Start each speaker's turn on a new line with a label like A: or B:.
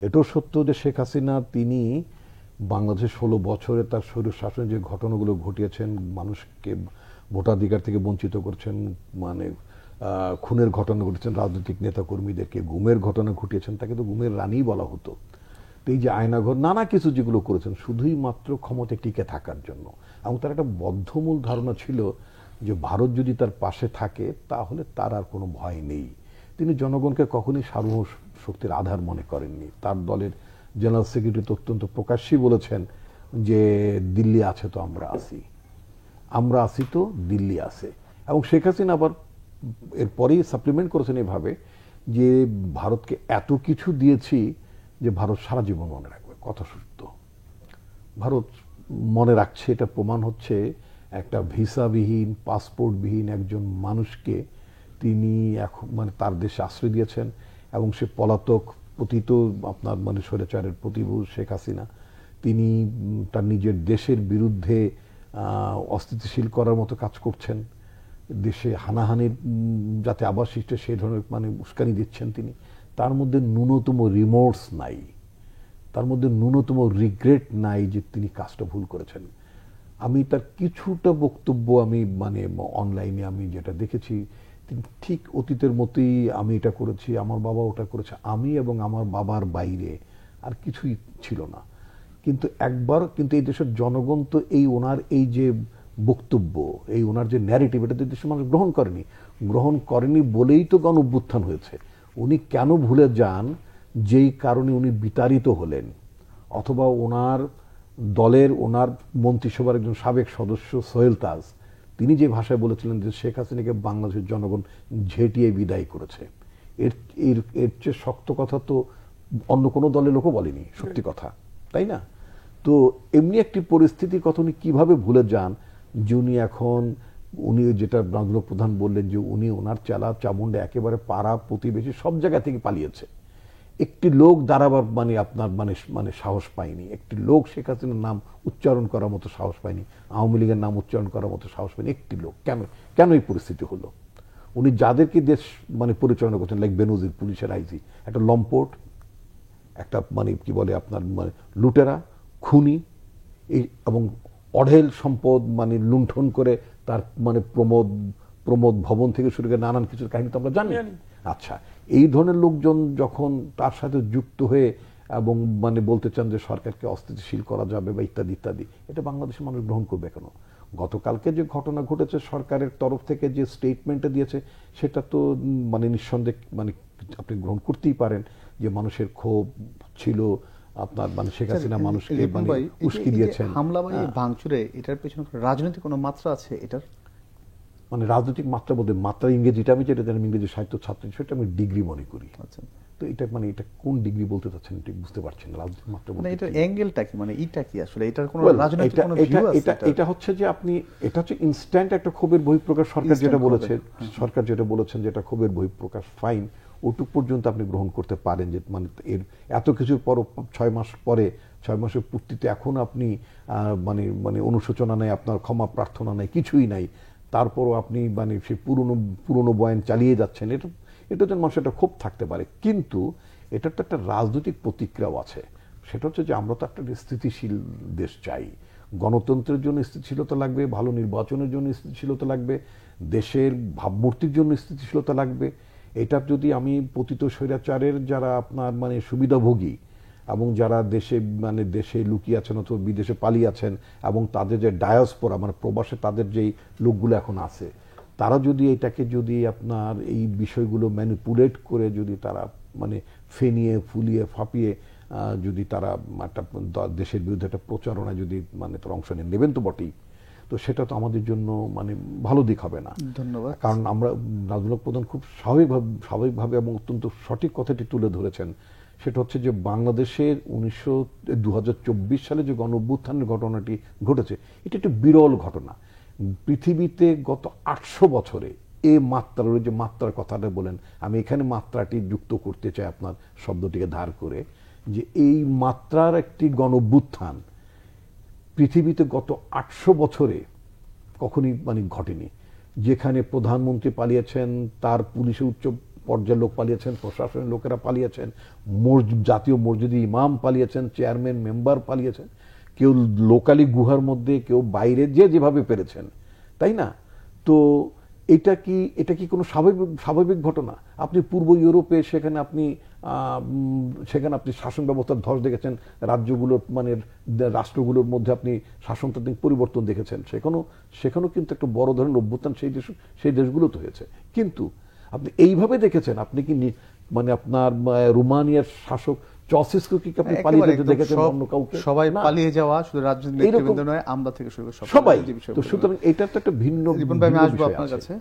A: এটাও সত্য যে শেখ হাসিনা তিনি বাংলাদেশের 16 বছরে তার স্বৈর শাসনে যে ঘটনাগুলো ঘটিয়েছেন, মানুষকে ভোটাধিকার থেকে বঞ্চিত করছেন, মানে খুনের ঘটনা ঘটেছেন, রাজনৈতিক নেতাকর্মীদেরকে গুমের ঘটনা ঘটিয়েছেন, তাকে তো গুমের রানী বলা হতো। তো এই যে আয়নাঘর নানা কিছু যেগুলো করেছেন শুধুই মাত্র ক্ষমতায় টিকে থাকার জন্য, এবং তার একটা বদ্ধমূল ধারণা ছিল যে ভারত যদি তার পাশে থাকে তাহলে তার আর কোনো ভয় নেই। তিনি জনগণকে কখনই সার্বভৌম শক্তির আধার মনে করেননি। তার দলের জেনারেল সেক্রেটারি তো অত্যন্ত প্রকাশ্যই বলেছেন যে দিল্লি আছে তো আমরা আছি, আমরা আছি তো দিল্লি আছে। এবং শেখ হাসিনা আবার এরপরেই সাপ্লিমেন্ট করেছেন এভাবে যে ভারতকে এত কিছু দিয়েছি যে ভারত সারা জীবন মনে রাখবে। কথা সত্য, ভারত মনে রাখছে। এটা প্রমাণ হচ্ছে একটা ভিসাবিহীন পাসপোর্টবিহীন একজন মানুষকে তিনি এখন মানে তার দেশে আশ্রয় দিয়েছেন, এবং সে পলাতক পতিত আপনার মানে স্বৈরাচারের প্রতিভূ শেখ হাসিনা তিনি তার নিজের দেশের বিরুদ্ধে অস্থিতিশীল করার মতো কাজ করছেন। দেশে হানাহানির যাতে আবার সৃষ্টি সেই ধরনের মানে উস্কানি দিচ্ছেন তিনি। তার মধ্যে ন্যূনতম রিমোর্স নাই, তার মধ্যে ন্যূনতম রিগ্রেট নাই যে তিনি কাজটা ভুল করেছেন। আমি তার কিছুটা বক্তব্য আমি মানে অনলাইনে আমি যেটা দেখেছি, তিনি ঠিক অতীতের মতোই আমি এটা করেছি, আমার বাবা ওটা করেছে, আমি এবং আমার বাবার বাইরে আর কিছুই ছিল না। কিন্তু একবার কিন্তু এই দেশের জনগণ তো এই ওনার এই যে বক্তব্য, এই ওনার যে ন্যারেটিভ, এটা তো দেশের মানুষ গ্রহণ করেনি বলেই তো গণ অভ্যুত্থান হয়েছে। উনি কেন ভুলে যান যেই কারণে উনি বিতাড়িত হলেন, অথবা ওনার দলের ওনার মন্ত্রিসভার একজন সাবেক সদস্য সোহেল তাজ তিনি যে ভাষায় বলেছিলেন যে শেখ হাসিনাকে বাংলাদেশের জনগণ ঝেঁটিয়ে বিদায় করেছে, এর এর এর চেয়ে শক্ত কথা তো অন্য কোনো দলের লোকও বলেনি, সত্যি কথা, তাই না? তো এমনি একটি পরিস্থিতির কথা উনি কিভাবে ভুলে যান যে উনি এখন উনি যেটা বাংলা প্রধান বললেন যে উনি ওনার চেলা চামুন্ডা একেবারে পাড়া প্রতিবেশী সব জায়গা থেকে পালিয়েছে। একটি লোক দাঁড়াবার মানে আপনার মানে মানে সাহস পায়নি, একটি লোক শেখ হাসিনার নাম উচ্চারণ করার মতো সাহস পায়নি, আওয়ামী লীগের নাম উচ্চারণ করার মতো সাহস পায়নি একটি লোক। কেন কেন এই পরিস্থিতি হলো? উনি যাদেরকে দেশ মানে পরিচালনা করছেন, লাইক বেনজির পুলিশের আইজি, একটা লম্পট, একটা মানে কি বলে আপনার মানে লুটেরা, খুনি, এই এবং অঢেল সম্পদ মানে লুণ্ঠন করে তার মানে প্রমোদ প্রমোদ ভবন থেকে শুরু করে নানান কিছুর কাহিনী তো আমরা জানি। আচ্ছা, এই ধরনের লোকজন যখন তার সাথে যুক্ত হয়ে এবং মানে বলতে চান যে সরকারকে অস্থিতিশীল করা যাবে বা ইত্যাদি ইত্যাদি, এটা বাংলাদেশের মানুষ গ্রহণ করবে কেন? গতকালকে যে ঘটনা ঘটেছে সরকারের তরফ থেকে যে স্টেটমেন্টটা দিয়েছে সেটা তো মানে নিঃসন্দেহে মানে আপনি গ্রহণ করতেই পারেন যে মানুষের ক্ষোভ ছিল আপনার মানে শেখ হাসিনা মানুষকে মানে উস্কি দিয়েছেন।
B: হামলা বা ভাঙচুরে এটার পেছনে রাজনৈতিক কোনো মাত্রা আছে? এটার
A: মানে রাজনৈতিক মাত্রা বলতে মাত্রা ইংরেজিটা আমি যেটা জানি, ইংরেজি সাহিত্য ছাত্র সেটা আমি ডিগ্রি মনে করি।
B: আচ্ছা,
A: তো এটা মানে এটা কোন ডিগ্রি বলতে চাচ্ছেন ঠিক বুঝতে পারছেন না। রাজনৈতিক মাত্রা বলতে
B: এটা অ্যাঙ্গেলটা কি, মানে এটা কি আসলে এটার কোনো
A: Well,
B: রাজনৈতিক কোনো ভিউ আছে?
A: এটা হচ্ছে যে আপনি এটা হচ্ছে ইনস্ট্যান্ট একটা ক্ষোভের বহিঃপ্রকাশ। সরকার যেটা বলেছে, সরকার যেটা বলেছেন যেটা ক্ষোভের বহিঃপ্রকাশ, ফাইন, ওটুক পর্যন্ত আপনি গ্রহণ করতে পারেন যে মানে এর এত কিছুর পর 6 মাস পরে 6 মাসের পূর্তিতে এখন আপনি মানে মানে অনুশোচনা নাই, আপনার ক্ষমা প্রার্থনা নাই, কিছুই নাই, তারপরও আপনি মানে সেই পুরনো বয়ান চালিয়ে যাচ্ছেন। এটা এটা যেন মানুষের একটা ক্ষোভ থাকতে পারে, কিন্তু এটার তো একটা রাজনৈতিক প্রতিক্রিয়াও আছে। সেটা হচ্ছে যে আমরা তো একটা স্থিতিশীল দেশ চাই, গণতন্ত্রের জন্য স্থিতিশীলতা লাগবে, ভালো নির্বাচনের জন্য স্থিতিশীলতা লাগবে, দেশের ভাবমূর্তির জন্য স্থিতিশীলতা লাগবে। এটা যদি আমি পতিত স্বৈরাচারের যারা আপনার মানে সুবিধাভোগী এবং যারা দেশে মানে দেশে লুকিয়ে আছেন অথবা বিদেশে পালিয়ে আছেন এবং তাদের যে ডায়াসপোরা মানে প্রবাসে তাদের যেই লোকগুলো এখন আছে, তারা যদি এটাকে যদি আপনার এই বিষয়গুলো ম্যানিপুলেট করে যদি তারা মানে ফেনিয়ে ফুলিয়ে ফাঁপিয়ে যদি তারা একটা দেশের বিরুদ্ধে একটা প্রচারণায় যদি মানে তার অংশ নেবেন তো বটেই, তো সেটা তো আমাদের জন্য মানে ভালো দিক হবে না।
B: ধন্যবাদ।
A: কারণ আমরা রাজনৈতিক প্রধান খুব স্বাভাবিকভাবে এবং অত্যন্ত সঠিক কথাটি তুলে ধরেছেন। সেটা হচ্ছে যে বাংলাদেশের 2024 সালে যে গণ অভ্যুত্থানের ঘটনাটি ঘটেছে, এটা একটা বিরল ঘটনা। পৃথিবীতে গত 800 বছরে এ মাত্রার যে মাত্রার কথাটা বলেন, আমি এখানে মাত্রাটি যুক্ত করতে চাই আপনার শব্দটিকে ধার করে, যে এই মাত্রার একটি গণ অভ্যুত্থান পৃথিবীতে গত 800 বছরে কখনই মানে ঘটেনি। যেখানে প্রধানমন্ত্রী পালিয়েছেন, তার পুলিশের উচ্চ পর্যায়ের লোক পালিয়েছেন, প্রশাসনের লোকেরা পালিয়েছেন, জাতীয় মসজিদে ইমাম পালিয়েছেন, চেয়ারম্যান মেম্বার পালিয়েছেন, কেউ লোকালি গুহার মধ্যে, কেউ বাইরে, যে যেভাবে পেরেছেন, তাই না? তো এটা কি কোনো স্বাভাবিক ঘটনা? আপনি পূর্ব ইউরোপে সেখানে আপনি শাসন ব্যবস্থার ধস দেখেছেন, রাজ্যগুলোর মানে রাষ্ট্রগুলোর মধ্যে আপনি শাসনতান্ত্রিক পরিবর্তন দেখেছেন, সেখানেও কিন্তু একটা বড় ধরনের অভ্যুত্থান সেই দেশগুলোতে হয়েছে। কিন্তু আপনি এইভাবে দেখেছেন, আপনি কি মানে আপনার রোমানিয়ার শাসক চসেস্কু কি আপনি পালিয়ে যেতে দেখেছেন অন্য কাউকে?
B: সবাই
A: না।
B: পালিয়ে যাওয়া শুধু রাজনৈতিক নেতৃবৃন্দ নয়, আমরা থেকে শুরু করে
A: সবাই।
B: যে বিষয়গুলো।
A: তো সুতরাং এটা তো একটা ভিন্ন
B: রিপন ভাই, আমি আসবো
A: বিষয়
B: আপনার
A: আছে।
B: কাছে।